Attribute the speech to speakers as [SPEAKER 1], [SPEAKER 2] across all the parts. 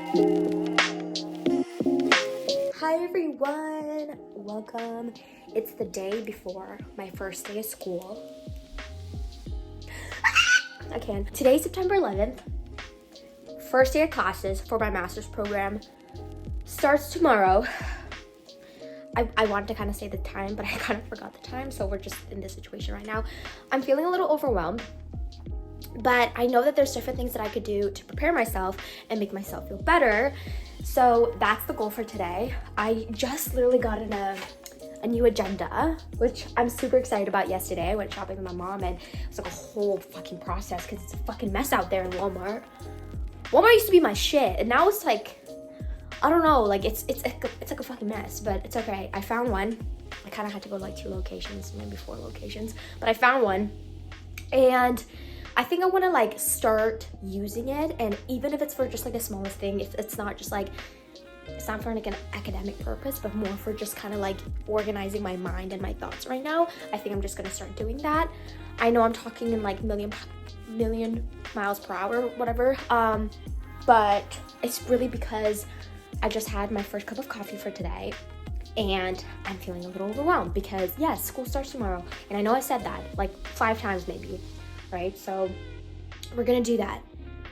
[SPEAKER 1] Hi everyone, welcome. It's the day before my first day of school. Today's September 11th. First day of classes for my master's program starts tomorrow. I wanted to kind of say the time, but I kind of forgot the time, so we're just in this situation right now. I'm feeling a little overwhelmed, but I know that there's different things that I could do to prepare myself and make myself feel better. So that's the goal for today. I just literally got in a new agenda, which I'm super excited about. Yesterday I went shopping with my mom, and it was like a whole fucking process because it's a fucking mess out there in Walmart. Walmart used to be my shit, and now it's like, I don't know, like it's like a fucking mess, but it's okay. I found one. I kind of had to go to like 2 locations, maybe 4 locations, but I found one, and I think I want to like start using it. And even if it's for just like the smallest thing, if it's not just like, it's not for like an academic purpose, but more for just kind of like organizing my mind and my thoughts right now, I think I'm just gonna start doing that. I know I'm talking in like million miles per hour, whatever, but it's really because I just had my first cup of coffee for today, and I'm feeling a little overwhelmed because yes, school starts tomorrow, and I know I said that like 5 times maybe, right? So we're gonna do that.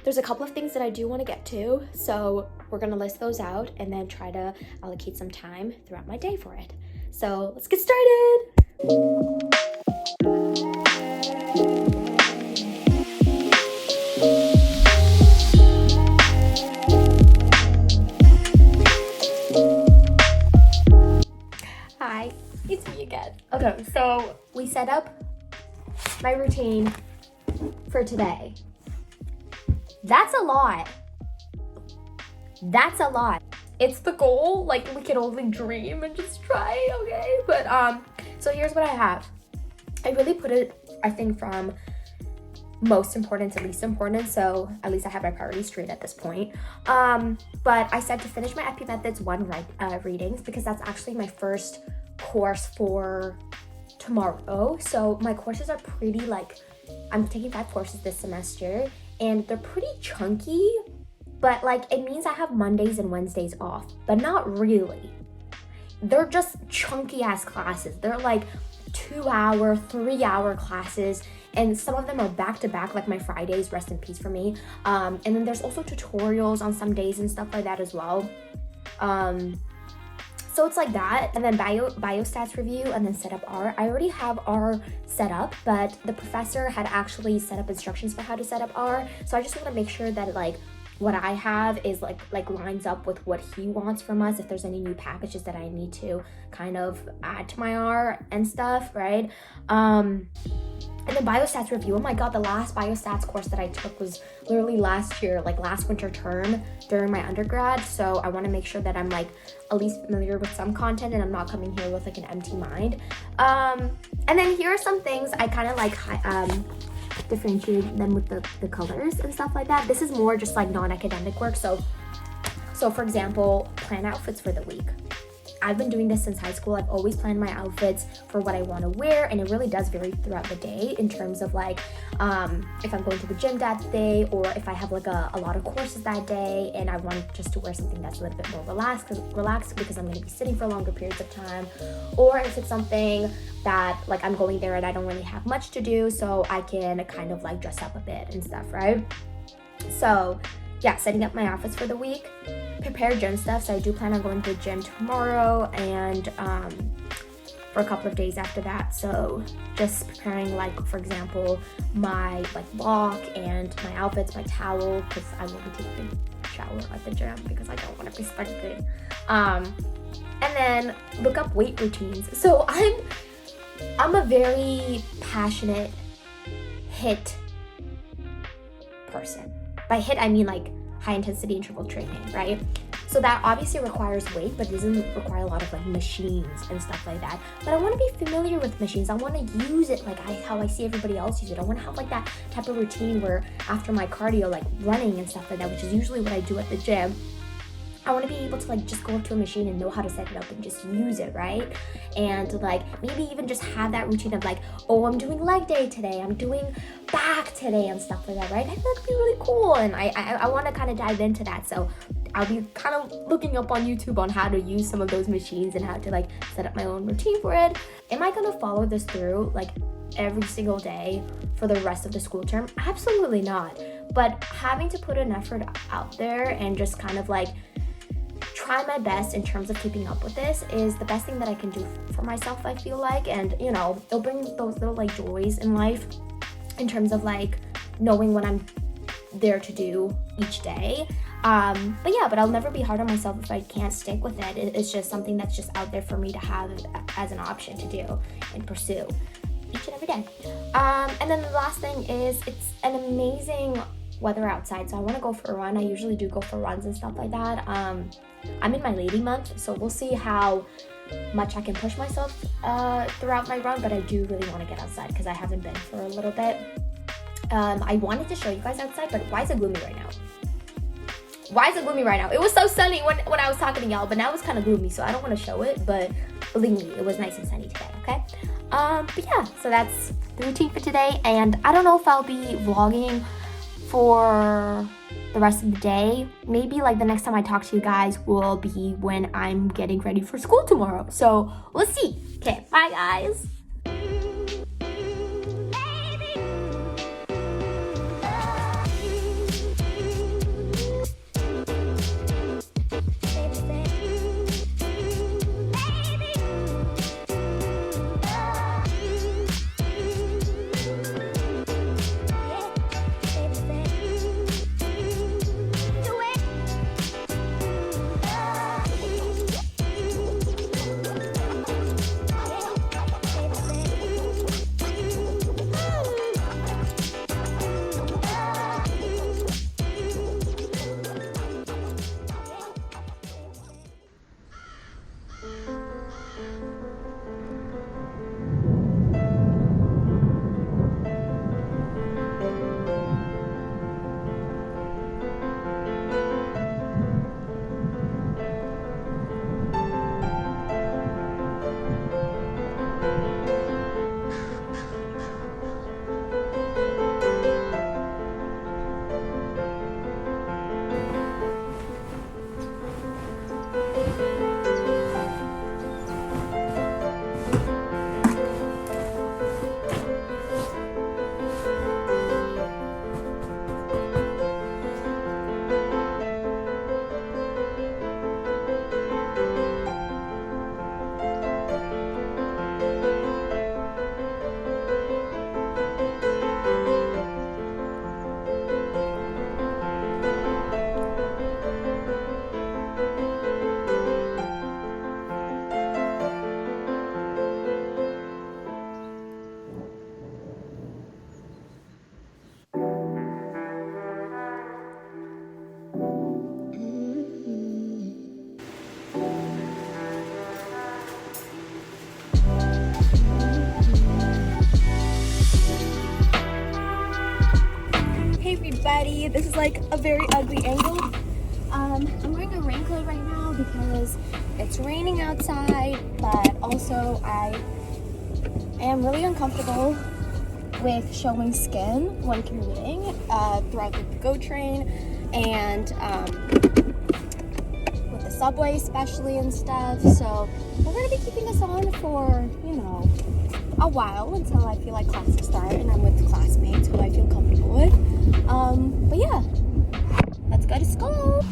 [SPEAKER 1] There's a couple of things that I do want to get to, so we're gonna list those out and then try to allocate some time throughout my day for it. So let's get started. Hi, it's me again. Okay, so we set up my routine for today. That's a lot. That's a lot. It's the goal, like we can only dream and just try, okay? But so here's what I have. I really put it, I think, from most important to least important, so at least I have my priorities straight at this point. But I said to finish my EP Methods 1 readings, because that's actually my first course for tomorrow. So my courses are pretty like, I'm taking 5 courses this semester, and they're pretty chunky, but like it means I have Mondays and Wednesdays off, but not really. They're just chunky ass classes. They're like 2-hour, 3-hour classes, and some of them are back to back, like my Fridays, rest in peace for me. And then there's also tutorials on some days and stuff like that as well. So it's like that, and then biostats review, and then setup R. I already have R set up, but the professor had actually set up instructions for how to set up R. So I just want to make sure that like what I have is like lines up with what he wants from us. If there's any new packages that I need to kind of add to my R and stuff, right? And then biostats review. Oh my god, the last biostats course that I took was literally last year, like last winter term during my undergrad. So I want to make sure that I'm like at least familiar with some content and I'm not coming here with like an empty mind. And then here are some things I kind of like differentiate them with the colors and stuff like that. This is more just like non-academic work. So for example, plan outfits for the week. I've been doing this since high school. I've always planned my outfits for what I want to wear, and it really does vary throughout the day in terms of like if I'm going to the gym that day, or if I have like a lot of courses that day and I want just to wear something that's a little bit more relaxed because I'm going to be sitting for longer periods of time, or if it's something that like I'm going there and I don't really have much to do, so I can kind of like dress up a bit and stuff, right? So yeah, setting up my outfits for the week, prepare gym stuff. So I do plan on going to the gym tomorrow and for a couple of days after that. So just preparing, like for example, my like lock and my outfits, my towel, because I will be taking a shower at the gym because I don't want to be stinking. And then look up weight routines. So I'm a very passionate HIIT person. By HIIT, I mean like high intensity interval training, right? So that obviously requires weight, but it doesn't require a lot of like machines and stuff like that. But I want to be familiar with machines. I want to use it like how I see everybody else use it. I want to have like that type of routine where after my cardio, like running and stuff like that, which is usually what I do at the gym, I want to be able to like just go up to a machine and know how to set it up and just use it, right? And like maybe even just have that routine of like, oh, I'm doing leg day today, I'm doing back today and stuff like that, right? I think that'd be really cool, and I want to kind of dive into that. So I'll be kind of looking up on YouTube on how to use some of those machines and how to like set up my own routine for it. Am I gonna follow this through like every single day for the rest of the school term? Absolutely not. But having to put an effort out there and just kind of like try my best in terms of keeping up with this is the best thing that I can do for myself, I feel like. And you know, it'll bring those little like joys in life in terms of like knowing what I'm there to do each day. But I'll never be hard on myself if I can't stick with it. It's just something that's just out there for me to have as an option to do and pursue each and every day. And then the last thing is, it's an amazing weather outside, so I want to go for a run. I usually do go for runs and stuff like that. I'm in my lady month, so we'll see how much I can push myself throughout my run, but I do really want to get outside because I haven't been for a little bit. I wanted to show you guys outside, but why is it gloomy right now? Why is it gloomy right now? It was so sunny when I was talking to y'all, but now it's kind of gloomy, so I don't want to show it, but believe me, it was nice and sunny today, okay? But yeah, so that's the routine for today, and I don't know if I'll be vlogging for the rest of the day. Maybe like the next time I talk to you guys will be when I'm getting ready for school tomorrow. So let's see. Okay, bye guys. This is like a very ugly angle. I'm wearing a raincoat right now because it's raining outside, but also I am really uncomfortable with showing skin when commuting throughout the GO train and with the subway especially and stuff. So we're gonna be keeping this on for, you know, a while until I feel like classes start and I'm with classmates who I feel comfortable with. But yeah, let's go to school.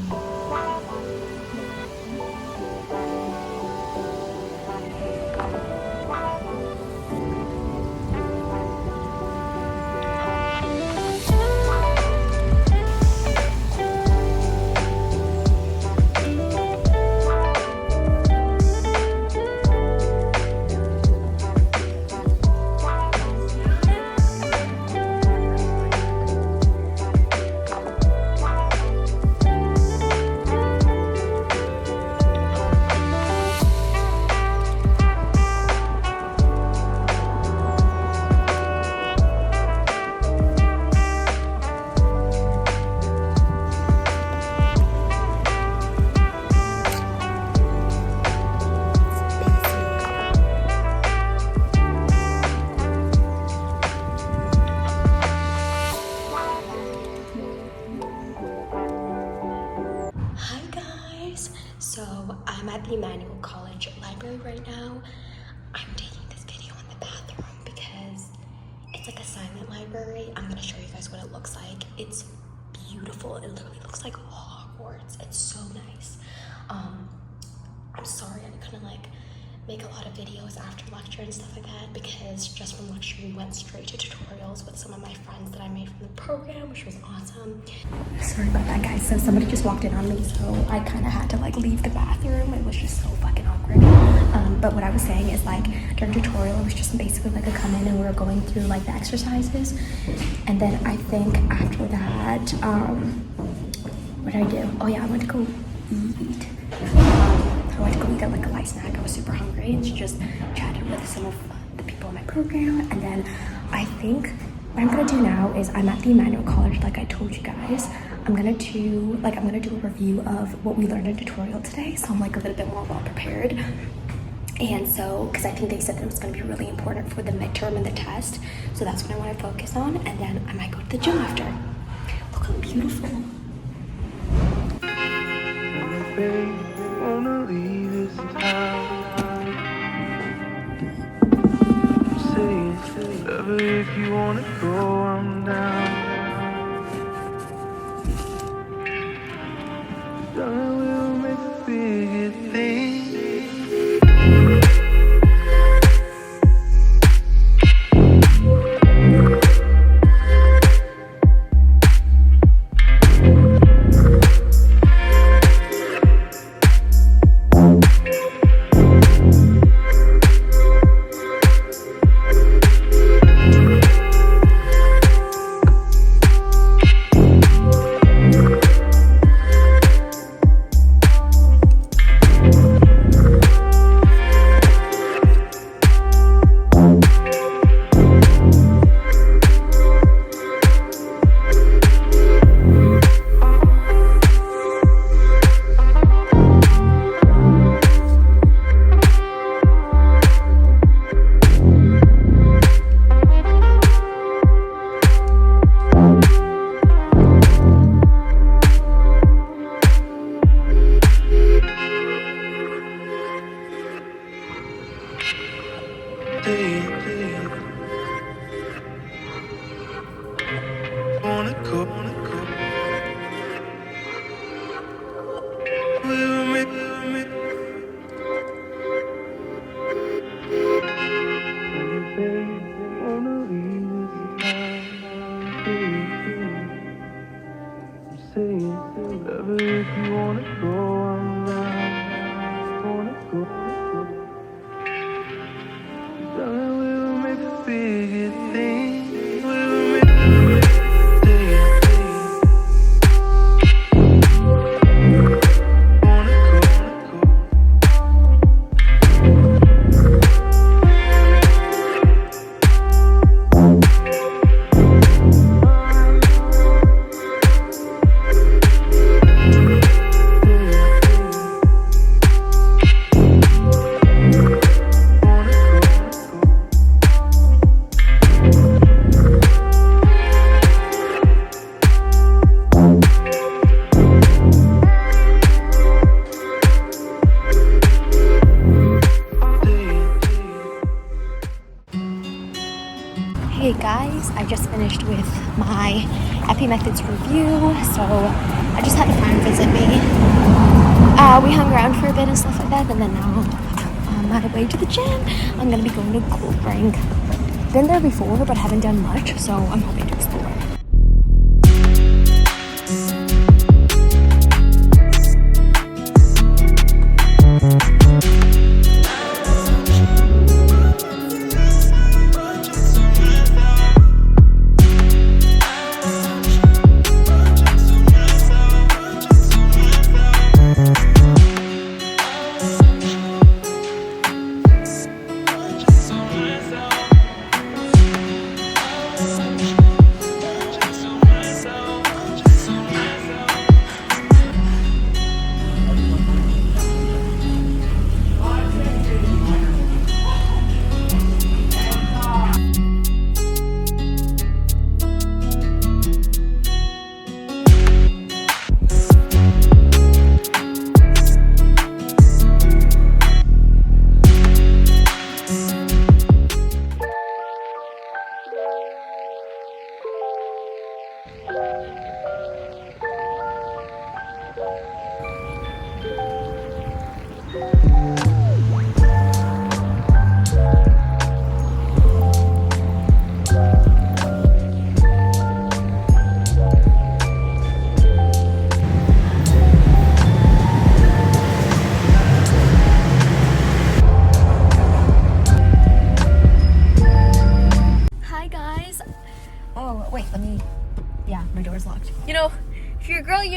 [SPEAKER 1] So I'm at the Emmanuel College Library right now. I'm taking this video in the bathroom because it's like a silent library. I'm gonna show you guys what it looks like. It's beautiful. It literally looks like Hogwarts. It's so nice. I'm sorry I couldn't like make a lot of videos after lecture and stuff like that because just from lecture we went straight to tutorials with some of my friends that I made from the program, which was awesome. Sorry about that, guys. So somebody just walked in on me, so I kind of had to like leave the bathroom. It was just so fucking awkward. But what I was saying is like during tutorial it was just basically like a come in and we were going through like the exercises, and then I think after that what did I do? Oh yeah, I went to go eat. So I went to go get like a light snack. I was super hungry and just chatted with some of the people in my program. And then I think what I'm gonna do now is I'm at the Emmanuel College, like I told you guys. I'm gonna do a review of what we learned in tutorial today. So I'm like a little bit more well prepared. And so, because I think they said that it was gonna be really important for the midterm and the test. So that's what I wanna focus on. And then I might go to the gym after. Look how beautiful.
[SPEAKER 2] Wanna leave this town. Say whatever if you wanna go, I'm down. Darling, we'll make the biggest thing. Whatever if you wanna go, I'm down. Wanna go. Darling, we'll make the biggest thing. We'll make
[SPEAKER 1] Hey guys, I just finished with my Epi Methods review, so I just had a friend visit me. We hung around for a bit and stuff like that, and then now on my way to the gym, I'm gonna be going to Cold Spring. Been there before, but haven't done much, so I'm hoping to explore.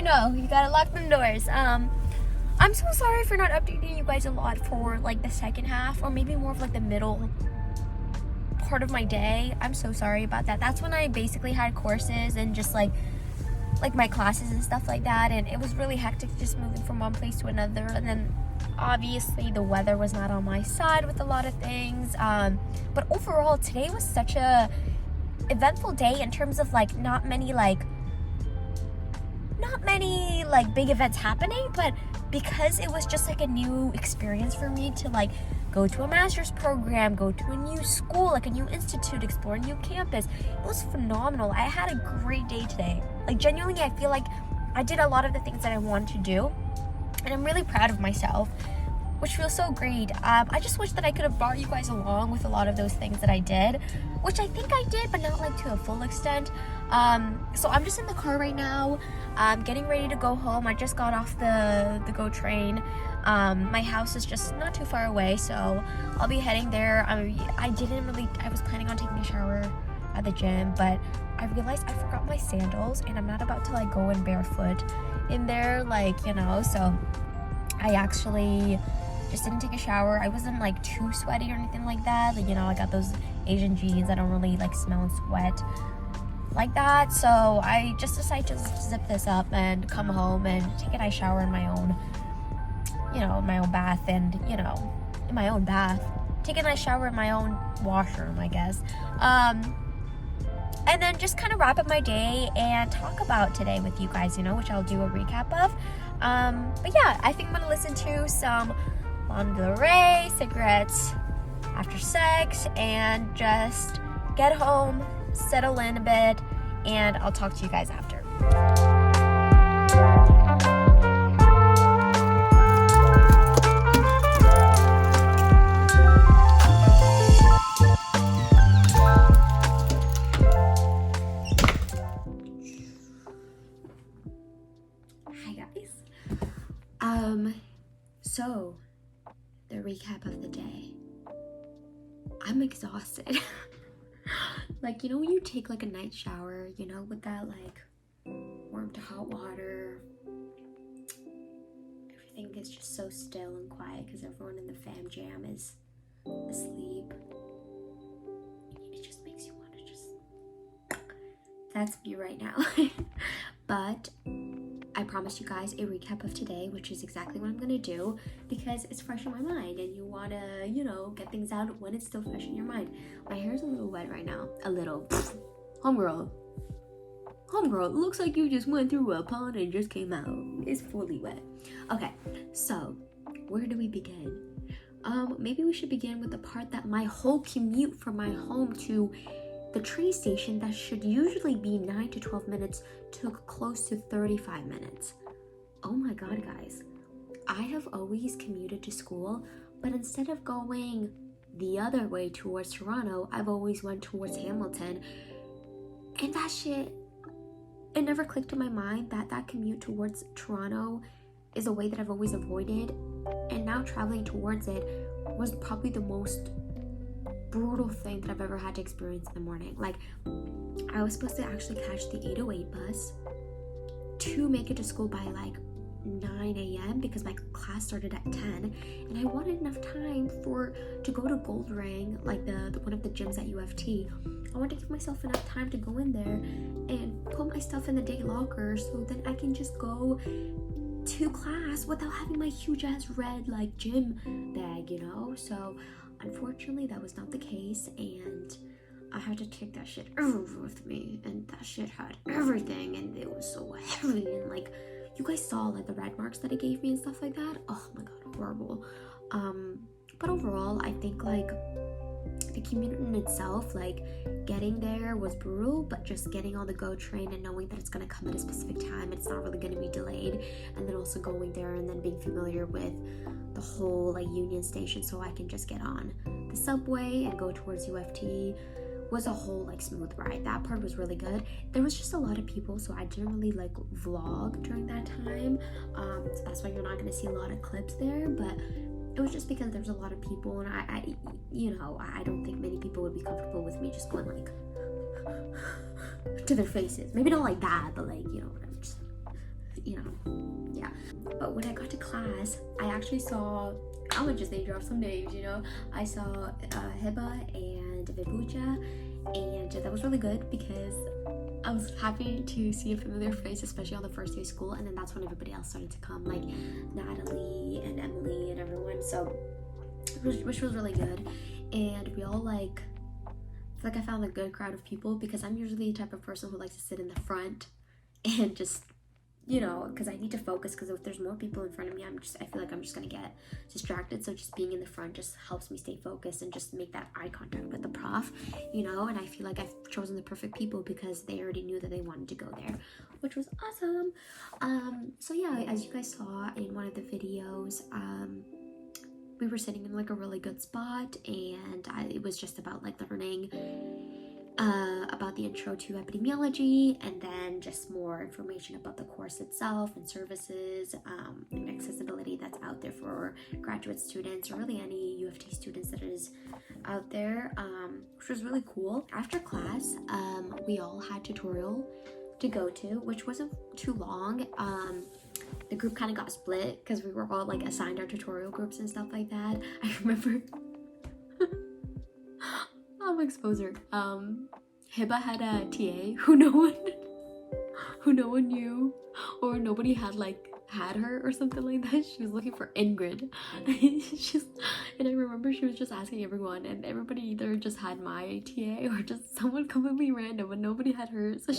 [SPEAKER 1] no, you gotta lock them doors. I'm so sorry for not updating you guys a lot for like the second half, or maybe more of like the middle part of my day. I'm so sorry about that. That's when I basically had courses and just like my classes and stuff like that, and it was really hectic just moving from one place to another. And then obviously the weather was not on my side with a lot of things, but overall today was such a eventful day in terms of like not many big events happening, but because it was just like a new experience for me to like go to a master's program, go to a new school, like a new institute, explore a new campus. It was phenomenal. I had a great day today. Like genuinely, I feel like I did a lot of the things that I wanted to do, and I'm really proud of myself, which feels so great. I just wish that I could have brought you guys along with a lot of those things that I did, which I think I did, but not like to a full extent. So I'm just in the car right now, getting ready to go home. I just got off the GO train. My house is just not too far away, so I'll be heading there. I was planning on taking a shower at the gym, but I realized I forgot my sandals, and I'm not about to like go in barefoot in there, like, you know, so I actually just didn't take a shower. I wasn't like too sweaty or anything like that. Like, you know, I got those Asian jeans. I don't really like smell and sweat like that. So I just decided to zip this up and come home and take a nice shower in my own, you know, my own bath, and, you know, in my own bath. Take a nice shower in my own washroom, I guess. And then just kind of wrap up my day and talk about today with you guys, you know, which I'll do a recap of. But yeah, I think I'm gonna listen to some Lana Del Rey, Cigarettes After Sex, and just get home, settle in a bit, and I'll talk to you guys after. Hi guys. So the recap of the day. I'm exhausted. Like, you know, when you take like a night shower, you know, with that like warm to hot water, everything is just so still and quiet because everyone in the fam jam is asleep. It just makes you want to just, that's me right now. But I promised you guys a recap of today, which is exactly what I'm gonna do because it's fresh in my mind and you wanna, you know, get things out when it's still fresh in your mind. My hair's a little wet right now. A little. Homegirl, it looks like you just went through a pond and just came out. It's fully wet. Okay, so where do we begin? Maybe we should begin with the part that my whole commute from my home to the train station that should usually be 9 to 12 minutes took close to 35 minutes. Oh my god, guys. I have always commuted to school, but instead of going the other way towards Toronto, I've always went towards Hamilton. And that shit, it never clicked in my mind that that commute towards Toronto is a way that I've always avoided. And now traveling towards it was probably the most brutal thing that I've ever had to experience in the morning. Like, I was supposed to actually catch the 8:08 bus to make it to school by like 9 a.m. because my class started at 10, and I wanted enough time to go to Gold Ring, like the one of the gyms at UofT. I wanted to give myself enough time to go in there and put my stuff in the day locker so then I can just go to class without having my huge ass red like gym bag, you know? So unfortunately that was not the case, and I had to take that shit everywhere with me, and that shit had everything, and it was so heavy, and like, you guys saw like the red marks that it gave me and stuff like that. Oh my god, horrible. But overall, I think like the commute in itself, like getting there was brutal, but just getting on the GO train and knowing that it's gonna come at a specific time, it's not really gonna be delayed, and then also going there and then being familiar with the whole like Union Station so I can just get on the subway and go towards UofT was a whole like smooth ride. That part was really good. There was just a lot of people, so I didn't really like vlog during that time, so that's why you're not gonna see a lot of clips there, but it was just because there's a lot of people, and I you know, I don't think many people would be comfortable with me just going like to their faces. Maybe not like that, but like, you know, just, you know, yeah. But when I got to class, I actually saw, I'm gonna just name drop some names, you know. I saw Hiba and Vibucha, and that was really good because I was happy to see a familiar face, especially on the first day of school. And then that's when everybody else started to come, like Natalie and Emily and everyone. So, which was really good. And we all like I found a good crowd of people because I'm usually the type of person who likes to sit in the front and just, you know, because I need to focus, because if there's more people in front of me, I feel like I'm just gonna get distracted. So just being in the front just helps me stay focused and just make that eye contact with the prof, you know. And I feel like I've chosen the perfect people because they already knew that they wanted to go there, which was awesome. So yeah, as you guys saw in one of the videos, we were sitting in like a really good spot, and it was just about like learning about the intro to epidemiology, and then just more information about the course itself and services and accessibility that's out there for graduate students, or really any UofT students that is out there, which was really cool. After class, we all had tutorial to go to, which wasn't too long. The group kind of got split because we were all like assigned our tutorial groups and stuff like that. I remember I'll expose her. Hiba had a TA who no one knew, or nobody had her or something like that. She was looking for Ingrid. And I remember she was just asking everyone, and everybody either just had my TA or just someone completely random, and nobody had her. So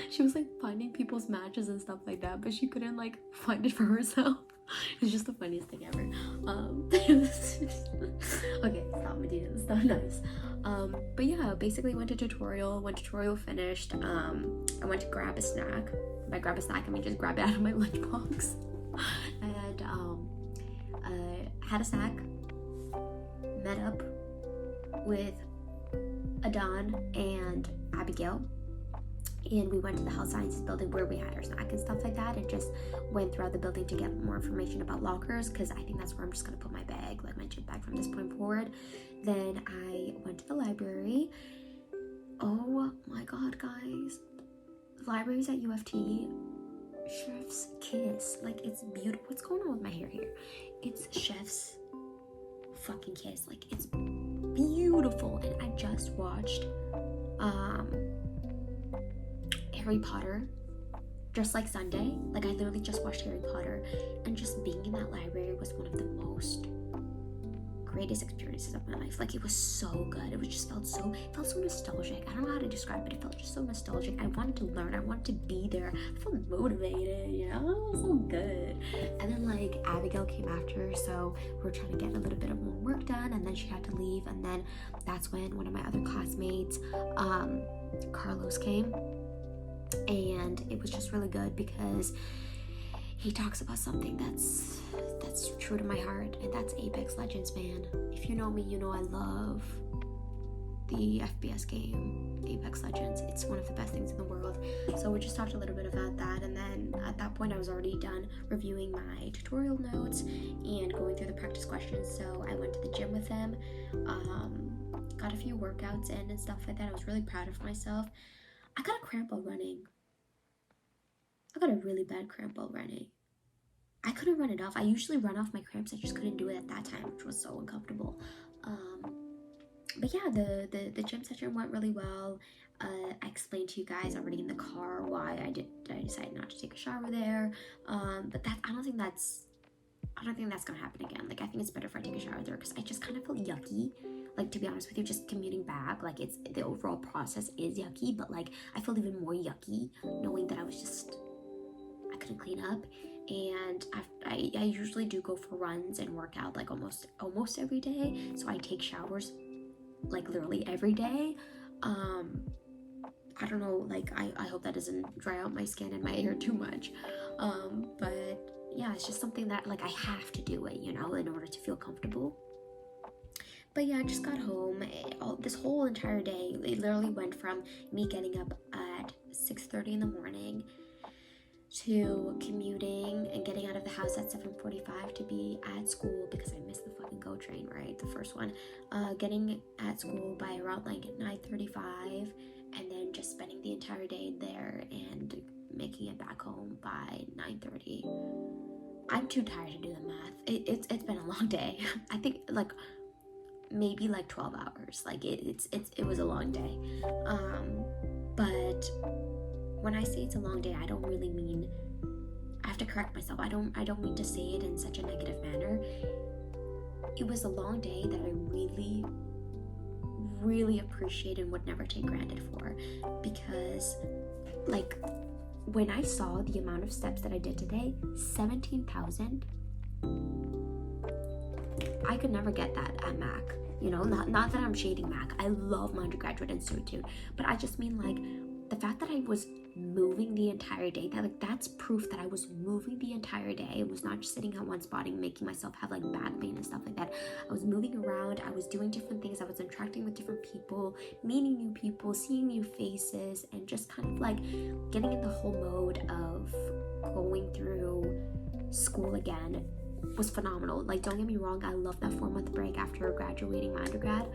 [SPEAKER 1] she was like finding people's matches and stuff like that, but she couldn't like find it for herself. It's just the funniest thing ever. Okay, stop, Medina, that's not nice. But yeah, basically went to tutorial. When tutorial finished, I went to grab a snack. By grab a snack, I mean just grab it out of my lunchbox. And had a snack, met up with Adan and Abigail, and we went to the health sciences building where we had our snack and stuff like that, and just went throughout the building to get more information about lockers, because I think that's where I'm just gonna put my bag, like my gym bag from this point forward. Then I went to the library. Oh my god, guys, libraries at UofT, chef's kiss. Like, it's beautiful. What's going on with my hair here? It's chef's fucking kiss. Like, it's beautiful. And I just watched Harry Potter just like Sunday. Like, I literally just watched Harry Potter, and just being in that library was one of the most greatest experiences of my life. Like, it was so good. It was just felt so nostalgic. I don't know how to describe it. It felt just so nostalgic. I wanted to learn. I wanted to be there. I felt motivated, you know? It was so good. And then like Abigail came after, so we're trying to get a little bit of more work done, and then she had to leave. And then that's when one of my other classmates, Carlos, came, and it was just really good because he talks about something that's true to my heart, and that's Apex Legends, man. If you know me, you know I love the FPS game, Apex Legends. It's one of the best things in the world. So we just talked a little bit about that, and then at that point I was already done reviewing my tutorial notes and going through the practice questions. So I went to the gym with him, got a few workouts in and stuff like that. I was really proud of myself. I got a cramp while running. I got a really bad cramp while running. I couldn't run it off. I usually run off my cramps. I just couldn't do it at that time, which was so uncomfortable. But yeah, the gym session went really well. I explained to you guys already in the car why I decided not to take a shower there. But I don't think that's gonna happen again. Like, I think it's better if I take a shower there, because I just kind of felt yucky. Like, to be honest with you, just commuting back, like, it's the overall process is yucky, but like I felt even more yucky knowing that I couldn't clean up. And I usually do go for runs and work out like almost every day, so I take showers like literally every day. I don't know, like I hope that doesn't dry out my skin and my hair too much, but yeah, it's just something that like I have to do it, you know, in order to feel comfortable. But yeah, I just got home. This whole entire day, it literally went from me getting up at 6:30 in the morning to commuting and getting out of the house at 7:45 to be at school, because I missed the fucking GO train, right? The first one. Getting at school by around like 9:35, and then just spending the entire day there and making it back home by 9:30. I'm too tired to do the math. It's been a long day. I think like maybe like 12 hours. Like it was a long day. But when I say it's a long day, I don't really mean, I have to correct myself. I don't mean to say it in such a negative manner. It was a long day that I really, really appreciate and would never take granted for, because like when I saw the amount of steps that I did today, 17,000, I could never get that at Mac. You know, not that I'm shading Mac. I love my undergraduate institute, but I just mean like the fact that I was moving the entire day, that's proof that I was moving the entire day. I was not just sitting at one spot and making myself have like back pain and stuff like that. I was moving around, I was doing different things, I was interacting with different people, meeting new people, seeing new faces, and just kind of like getting in the whole mode of going through school again was phenomenal. Like, don't get me wrong, I love that 4-month break after graduating my undergrad,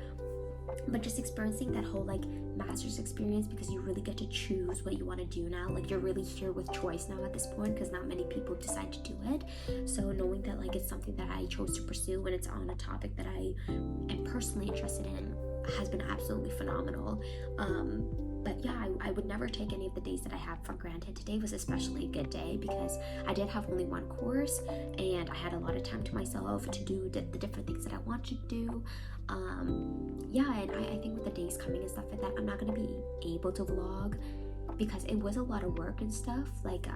[SPEAKER 1] but just experiencing that whole like master's experience, because you really get to choose what you want to do now. Like, you're really here with choice now at this point, because not many people decide to do it. So knowing that like it's something that I chose to pursue and it's on a topic that I am personally interested in has been absolutely phenomenal. But yeah, I would never take any of the days that I have for granted. Today was especially a good day because I did have only one course and I had a lot of time to myself to do the different things that I wanted to do. Yeah, and I think with the days coming and stuff like that, I'm not going to be able to vlog because it was a lot of work and stuff. Like,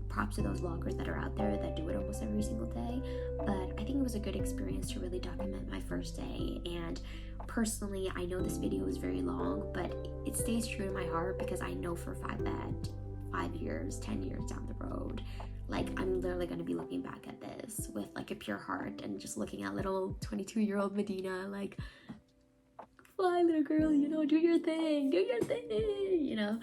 [SPEAKER 1] props to those vloggers that are out there that do it almost every single day. But I think it was a good experience to really document my first day. And personally, I know this video is very long, but it stays true in my heart because I know for a fact that 5 years, 10 years down the road, like, I'm literally going to be looking back at this with like a pure heart and just looking at little 22-year-old Medina like, fly little girl, you know, do your thing, you know.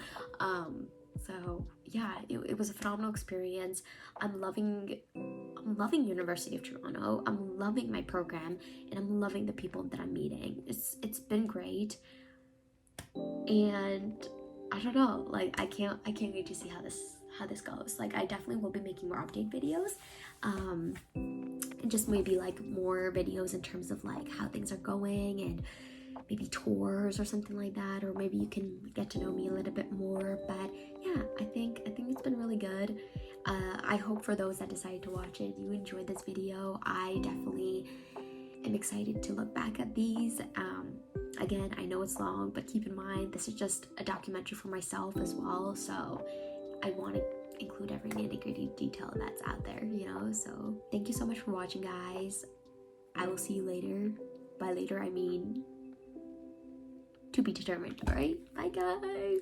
[SPEAKER 1] So yeah, it was a phenomenal experience. I'm loving University of Toronto. I'm loving my program, and I'm loving the people that I'm meeting. It's been great, and I don't know, like I can't wait to see how this goes. Like, I definitely will be making more update videos, and just maybe like more videos in terms of like how things are going, and maybe tours or something like that, or maybe you can get to know me a little bit more. But yeah, I think it's been really good. I hope for those that decided to watch it, you enjoyed this video. I definitely am excited to look back at these. Again, I know it's long, but keep in mind this is just a documentary for myself as well, so I want to include every nitty-gritty detail that's out there, you know. So thank you so much for watching, guys. I will see you later. By later, I mean to be determined. All right, bye guys.